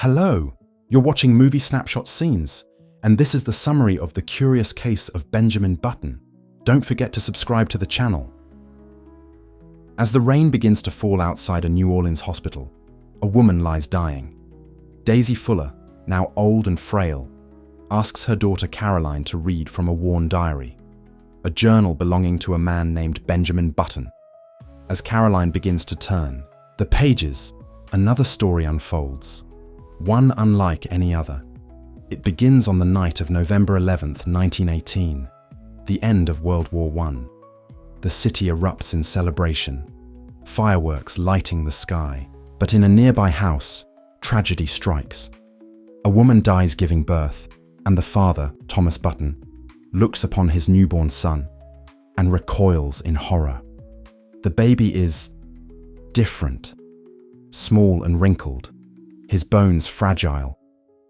Hello, you're watching Movie Snapshot Scenes, and this is the summary of The Curious Case of Benjamin Button. Don't forget to subscribe to the channel. As the rain begins to fall outside a New Orleans hospital, a woman lies dying. Daisy Fuller, now old and frail, asks her daughter Caroline to read from a worn diary, a journal belonging to a man named Benjamin Button. As Caroline begins to turn the pages, another story unfolds. One unlike any other. It begins on the night of November 11th, 1918, the end of World War I. The city erupts in celebration, fireworks lighting the sky. But in a nearby house, tragedy strikes. A woman dies giving birth, and the father, Thomas Button, looks upon his newborn son and recoils in horror. The baby is different, small and wrinkled, his bones fragile,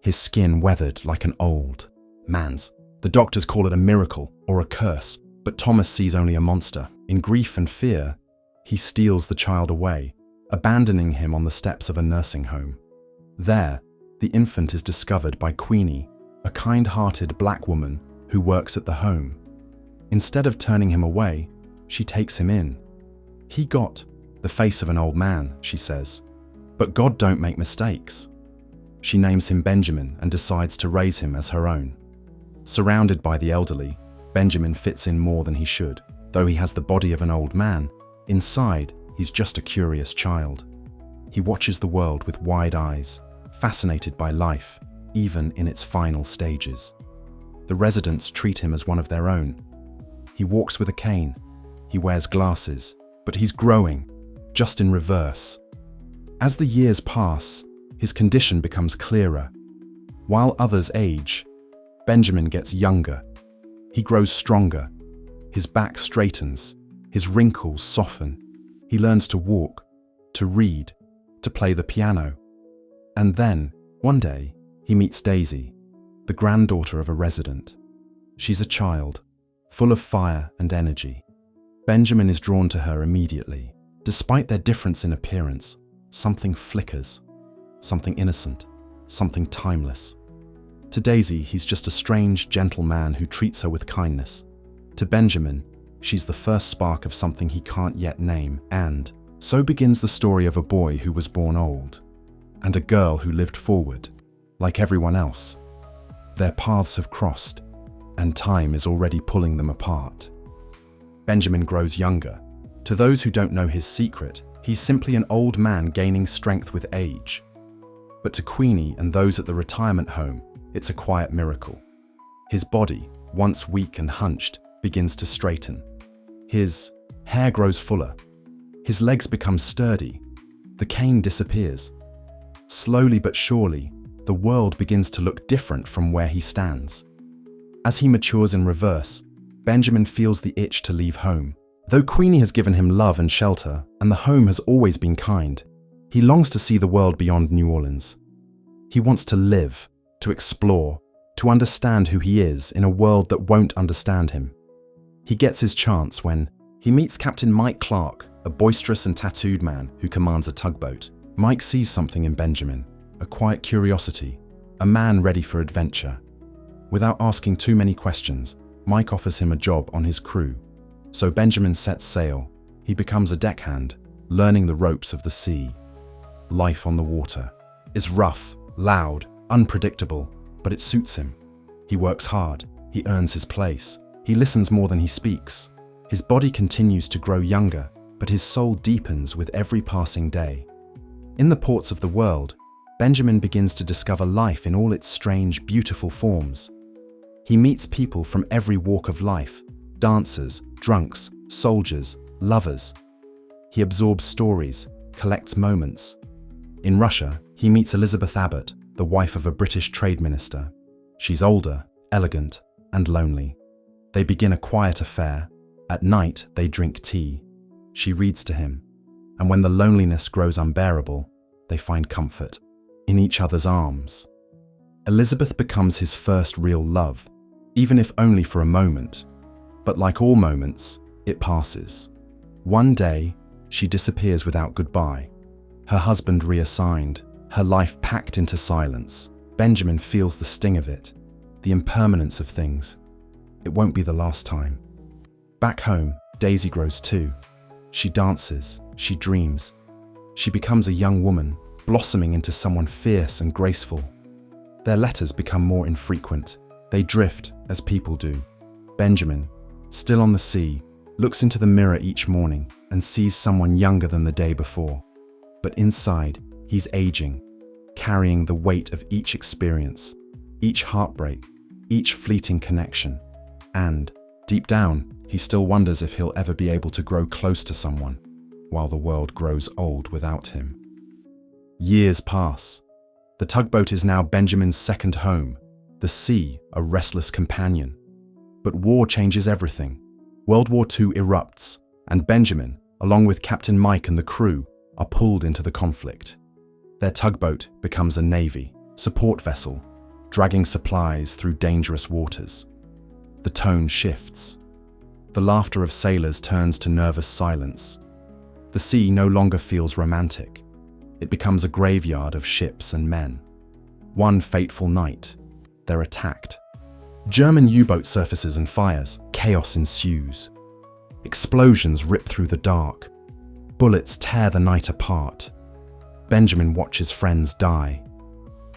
his skin weathered like an old man's. The doctors call it a miracle or a curse, but Thomas sees only a monster. In grief and fear, he steals the child away, abandoning him on the steps of a nursing home. There, the infant is discovered by Queenie, a kind-hearted black woman who works at the home. Instead of turning him away, she takes him in. He got the face of an old man, she says. But God don't make mistakes. She names him Benjamin and decides to raise him as her own. Surrounded by the elderly, Benjamin fits in more than he should. Though he has the body of an old man, inside he's just a curious child. He watches the world with wide eyes, fascinated by life, even in its final stages. The residents treat him as one of their own. He walks with a cane, he wears glasses, but he's growing, just in reverse. As the years pass, his condition becomes clearer. While others age, Benjamin gets younger. He grows stronger. His back straightens. His wrinkles soften. He learns to walk, to read, to play the piano. And then, one day, he meets Daisy, the granddaughter of a resident. She's a child, full of fire and energy. Benjamin is drawn to her immediately. Despite their difference in appearance, something flickers, something innocent, something timeless. To Daisy, he's just a strange, gentle man who treats her with kindness. To Benjamin, she's the first spark of something he can't yet name, and so begins the story of a boy who was born old, and a girl who lived forward, like everyone else. Their paths have crossed, and time is already pulling them apart. Benjamin grows younger. To those who don't know his secret, he's simply an old man gaining strength with age. But to Queenie and those at the retirement home, it's a quiet miracle. His body, once weak and hunched, begins to straighten. His hair grows fuller. His legs become sturdy. The cane disappears. Slowly but surely, the world begins to look different from where he stands. As he matures in reverse, Benjamin feels the itch to leave home. Though Queenie has given him love and shelter, and the home has always been kind, he longs to see the world beyond New Orleans. He wants to live, to explore, to understand who he is in a world that won't understand him. He gets his chance when he meets Captain Mike Clark, a boisterous and tattooed man who commands a tugboat. Mike sees something in Benjamin, a quiet curiosity, a man ready for adventure. Without asking too many questions, Mike offers him a job on his crew. So Benjamin sets sail. He becomes a deckhand, learning the ropes of the sea. Life on the water is rough, loud, unpredictable, but it suits him. He works hard. He earns his place. He listens more than he speaks. His body continues to grow younger, but his soul deepens with every passing day. In the ports of the world, Benjamin begins to discover life in all its strange, beautiful forms. He meets people from every walk of life, dancers, drunks, soldiers, lovers. He absorbs stories, collects moments. In Russia, he meets Elizabeth Abbott, the wife of a British trade minister. She's older, elegant, and lonely. They begin a quiet affair. At night, they drink tea. She reads to him, and when the loneliness grows unbearable, they find comfort in each other's arms. Elizabeth becomes his first real love, even if only for a moment. But like all moments, it passes. One day, she disappears without goodbye. Her husband reassigned, her life packed into silence. Benjamin feels the sting of it, the impermanence of things. It won't be the last time. Back home, Daisy grows too. She dances, she dreams. She becomes a young woman, blossoming into someone fierce and graceful. Their letters become more infrequent. They drift, as people do. Benjamin, still on the sea, looks into the mirror each morning and sees someone younger than the day before. But inside, he's aging, carrying the weight of each experience, each heartbreak, each fleeting connection. And, deep down, he still wonders if he'll ever be able to grow close to someone, while the world grows old without him. Years pass. The tugboat is now Benjamin's second home, the sea a restless companion. But war changes everything. World War II erupts, and Benjamin, along with Captain Mike and the crew, are pulled into the conflict. Their tugboat becomes a navy, support vessel, dragging supplies through dangerous waters. The tone shifts. The laughter of sailors turns to nervous silence. The sea no longer feels romantic. It becomes a graveyard of ships and men. One fateful night, they're attacked. German U-boat surfaces and fires. Chaos ensues. Explosions rip through the dark. Bullets tear the night apart. Benjamin watches friends die.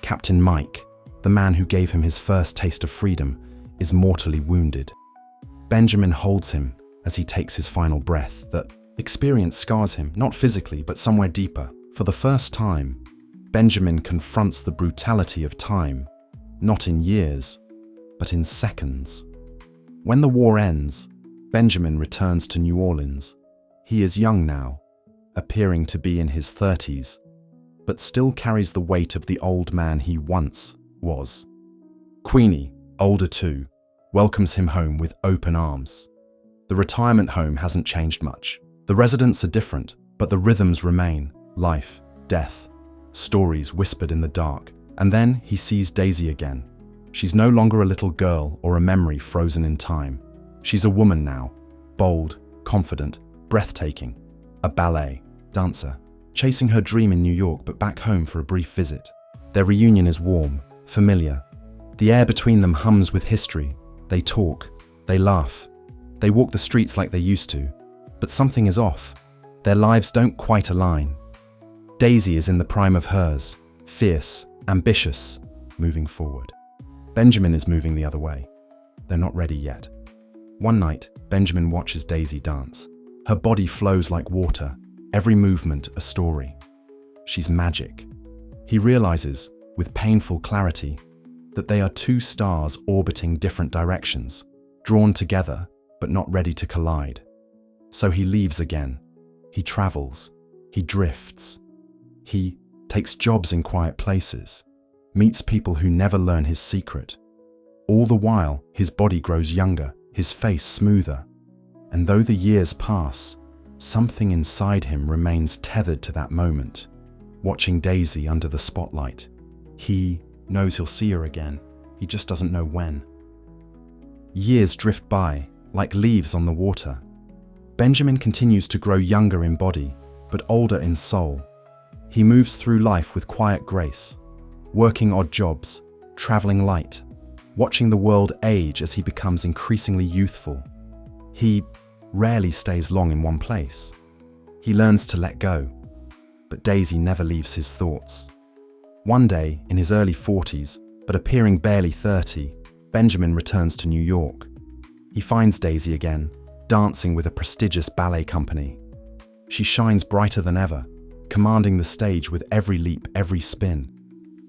Captain Mike, the man who gave him his first taste of freedom, is mortally wounded. Benjamin holds him as he takes his final breath. That experience scars him, not physically, but somewhere deeper. For the first time, Benjamin confronts the brutality of time, not in years, but in seconds. When the war ends, Benjamin returns to New Orleans. He is young now, appearing to be in his 30s, but still carries the weight of the old man he once was. Queenie, older too, welcomes him home with open arms. The retirement home hasn't changed much. The residents are different, but the rhythms remain. Life, death, stories whispered in the dark. And then he sees Daisy again. She's no longer a little girl or a memory frozen in time. She's a woman now, bold, confident, breathtaking, a ballet dancer, chasing her dream in New York but back home for a brief visit. Their reunion is warm, familiar. The air between them hums with history. They talk, they laugh, they walk the streets like they used to. But something is off. Their lives don't quite align. Daisy is in the prime of hers, fierce, ambitious, moving forward. Benjamin is moving the other way. They're not ready yet. One night, Benjamin watches Daisy dance. Her body flows like water, every movement a story. She's magic. He realizes, with painful clarity, that they are two stars orbiting different directions, drawn together but not ready to collide. So he leaves again. He travels. He drifts. He takes jobs in quiet places, meets people who never learn his secret. All the while, his body grows younger, his face smoother. And though the years pass, something inside him remains tethered to that moment. Watching Daisy under the spotlight, he knows he'll see her again. He just doesn't know when. Years drift by, like leaves on the water. Benjamin continues to grow younger in body, but older in soul. He moves through life with quiet grace, working odd jobs, traveling light, watching the world age as he becomes increasingly youthful. He rarely stays long in one place. He learns to let go, but Daisy never leaves his thoughts. One day, in his early 40s, but appearing barely 30, Benjamin returns to New York. He finds Daisy again, dancing with a prestigious ballet company. She shines brighter than ever, commanding the stage with every leap, every spin.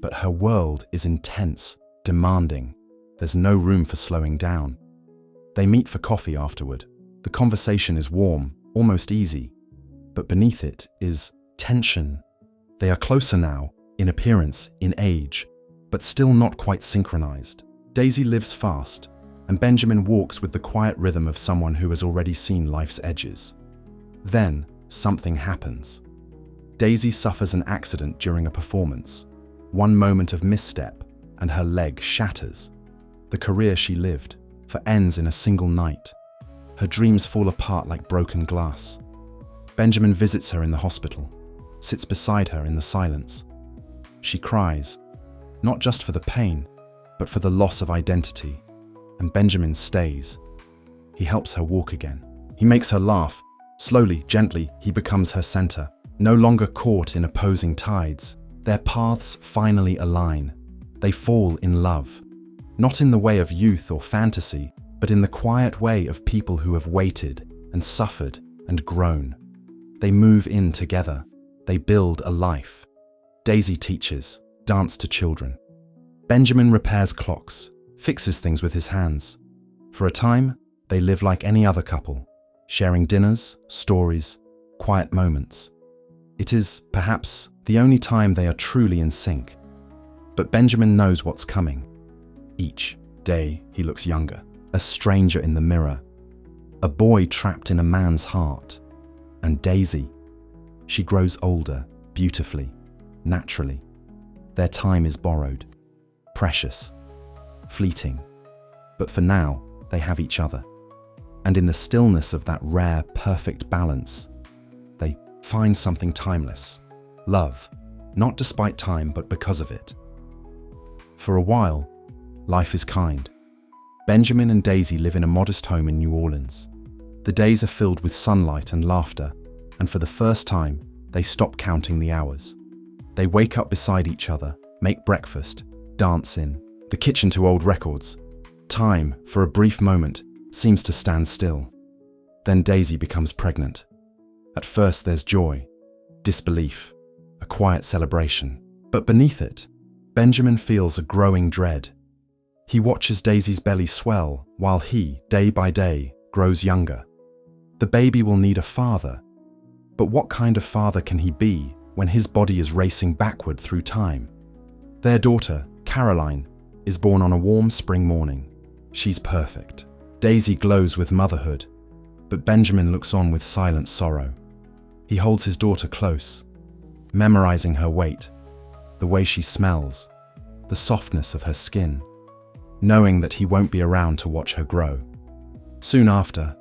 But her world is intense, demanding. There's no room for slowing down. They meet for coffee afterward. The conversation is warm, almost easy. But beneath it is tension. They are closer now, in appearance, in age, but still not quite synchronized. Daisy lives fast, and Benjamin walks with the quiet rhythm of someone who has already seen life's edges. Then, something happens. Daisy suffers an accident during a performance. One moment of misstep, and her leg shatters. The career she lived for ends in a single night. Her dreams fall apart like broken glass. Benjamin visits her in the hospital, sits beside her in the silence. She cries, not just for the pain, but for the loss of identity. And Benjamin stays. He helps her walk again. He makes her laugh. Slowly, gently, he becomes her center. No longer caught in opposing tides, their paths finally align. They fall in love. Not in the way of youth or fantasy, but in the quiet way of people who have waited and suffered and grown. They move in together. They build a life. Daisy teaches, dance to children. Benjamin repairs clocks, fixes things with his hands. For a time, they live like any other couple, sharing dinners, stories, quiet moments. It is, perhaps, the only time they are truly in sync. But Benjamin knows what's coming. Each day, he looks younger, a stranger in the mirror, a boy trapped in a man's heart. And Daisy, she grows older, beautifully, naturally. Their time is borrowed, precious, fleeting. But for now, they have each other. And in the stillness of that rare, perfect balance, they find something timeless. Love, not despite time, but because of it. For a while, life is kind. Benjamin and Daisy live in a modest home in New Orleans. The days are filled with sunlight and laughter, and for the first time, they stop counting the hours. They wake up beside each other, make breakfast, dance in the kitchen to old records. Time, for a brief moment, seems to stand still. Then Daisy becomes pregnant. At first there's joy, disbelief, a quiet celebration. But beneath it, Benjamin feels a growing dread. He watches Daisy's belly swell while he, day by day, grows younger. The baby will need a father. But what kind of father can he be when his body is racing backward through time? Their daughter, Caroline, is born on a warm spring morning. She's perfect. Daisy glows with motherhood, but Benjamin looks on with silent sorrow. He holds his daughter close, memorizing her weight, the way she smells, the softness of her skin, knowing that he won't be around to watch her grow. Soon after,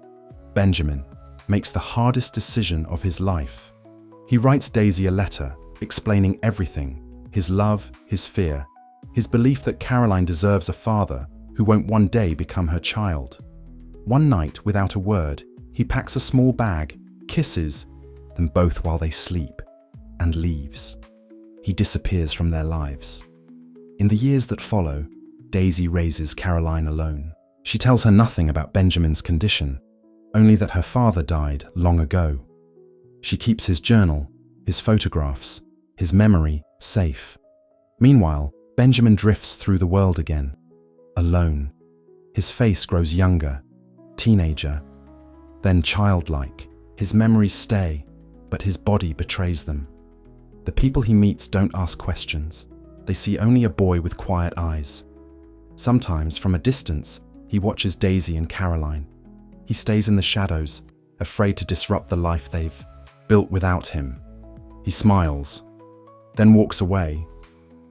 Benjamin makes the hardest decision of his life. He writes Daisy a letter explaining everything, his love, his fear, his belief that Caroline deserves a father who won't one day become her child. One night, without a word, he packs a small bag, kisses them both while they sleep, and leaves. He disappears from their lives. In the years that follow, Daisy raises Caroline alone. She tells her nothing about Benjamin's condition, only that her father died long ago. She keeps his journal, his photographs, his memory safe. Meanwhile, Benjamin drifts through the world again, alone. His face grows younger, teenager, then childlike. His memories stay, but his body betrays them. The people he meets don't ask questions. They see only a boy with quiet eyes. Sometimes, from a distance, he watches Daisy and Caroline. He stays in the shadows, afraid to disrupt the life they've built without him. He smiles, then walks away.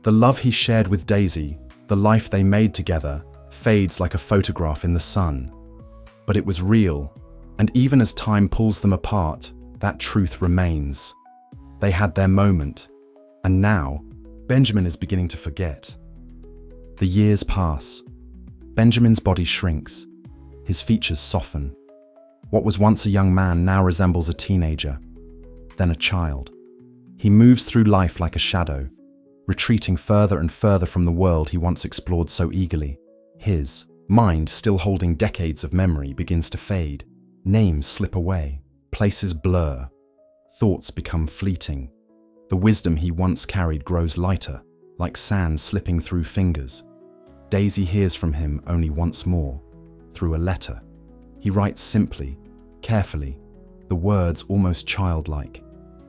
The love he shared with Daisy, the life they made together, fades like a photograph in the sun. But it was real, and even as time pulls them apart, that truth remains. They had their moment, and now, Benjamin is beginning to forget. The years pass. Benjamin's body shrinks. His features soften. What was once a young man now resembles a teenager, then a child. He moves through life like a shadow, retreating further and further from the world he once explored so eagerly. His mind, still holding decades of memory, begins to fade. Names slip away, places blur, thoughts become fleeting. The wisdom he once carried grows lighter, like sand slipping through fingers. Daisy hears from him only once more, through a letter. He writes simply, carefully, the words almost childlike.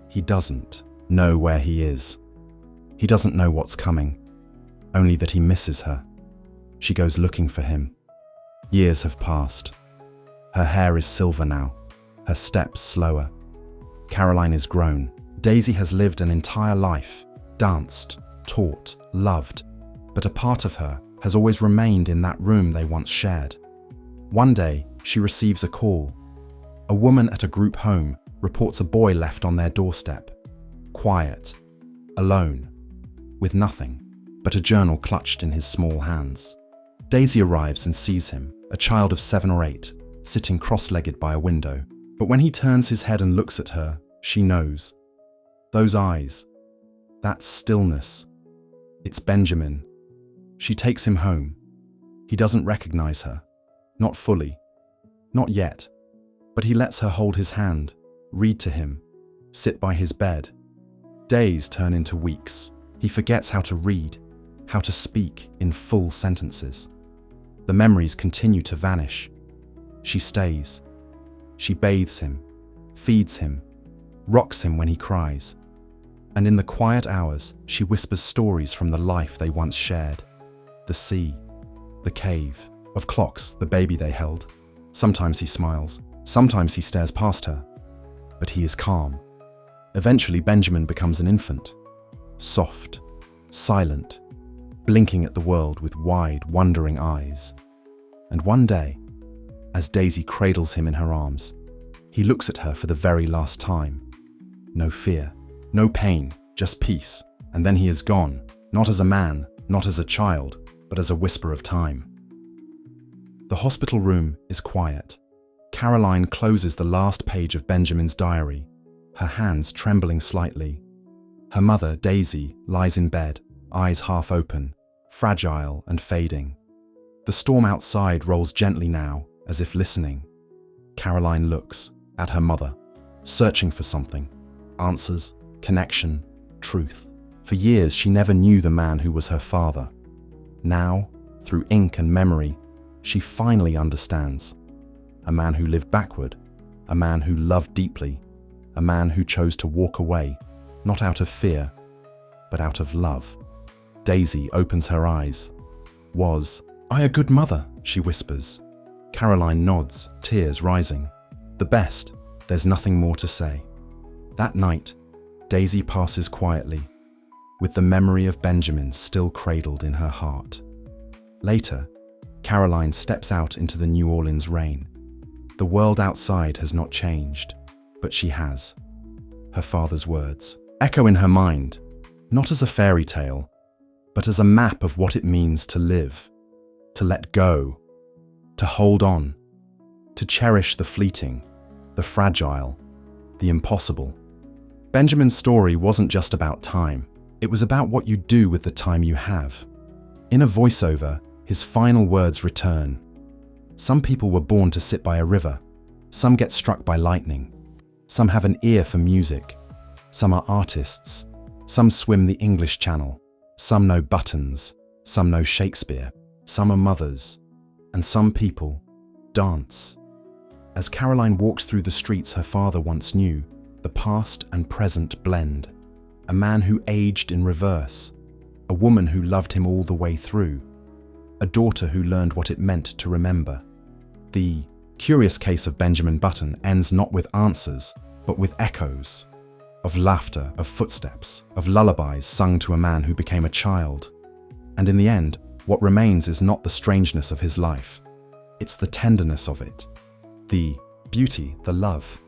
He doesn't know where he is. He doesn't know what's coming, only that he misses her. She goes looking for him. Years have passed. Her hair is silver now, her steps slower. Caroline is grown. Daisy has lived an entire life, danced, taught, loved, but a part of her has always remained in that room they once shared. One day, she receives a call. A woman at a group home reports a boy left on their doorstep. Quiet, alone. with nothing but a journal clutched in his small hands. Daisy arrives and sees him, a child of 7 or 8, sitting cross-legged by a window. But when he turns his head and looks at her, she knows. Those eyes, that stillness. It's Benjamin. She takes him home. He doesn't recognize her. Not fully. Not yet. But he lets her hold his hand, read to him, sit by his bed. Days turn into weeks. He forgets how to read, how to speak in full sentences. The memories continue to vanish. She stays. She bathes him, feeds him, rocks him when he cries. And in the quiet hours, she whispers stories from the life they once shared. The sea, the cave, of clocks, the baby they held. Sometimes he smiles, sometimes he stares past her. But he is calm. Eventually, Benjamin becomes an infant. Soft, silent, blinking at the world with wide, wondering eyes. And one day, as Daisy cradles him in her arms, he looks at her for the very last time. No fear, no pain, just peace. And then he is gone, not as a man, not as a child, but as a whisper of time. The hospital room is quiet. Caroline closes the last page of Benjamin's diary, her hands trembling slightly. Her mother, Daisy, lies in bed, eyes half open, fragile and fading. The storm outside rolls gently now, as if listening. Caroline looks at her mother, searching for something. Answers, connection, truth. For years, she never knew the man who was her father. Now, through ink and memory, she finally understands. A man who lived backward, a man who loved deeply, a man who chose to walk away, not out of fear, but out of love. Daisy opens her eyes. Was I a good mother? She whispers. Caroline nods, tears rising. The best, there's nothing more to say. That night, Daisy passes quietly, with the memory of Benjamin still cradled in her heart. Later, Caroline steps out into the New Orleans rain. The world outside has not changed, but she has. Her father's words echo in her mind, not as a fairy tale, but as a map of what it means to live, to let go, to hold on, to cherish the fleeting, the fragile, the impossible. Benjamin's story wasn't just about time. It was about what you do with the time you have. In a voiceover, his final words return. Some people were born to sit by a river. Some get struck by lightning. Some have an ear for music. Some are artists. Some swim the English Channel. Some know buttons. Some know Shakespeare. Some are mothers. And some people dance. As Caroline walks through the streets her father once knew, the past and present blend. A man who aged in reverse. A woman who loved him all the way through. A daughter who learned what it meant to remember. The curious case of Benjamin Button ends not with answers, but with echoes. Of laughter, of footsteps, of lullabies sung to a man who became a child. And in the end, what remains is not the strangeness of his life. It's the tenderness of it. The beauty, the love,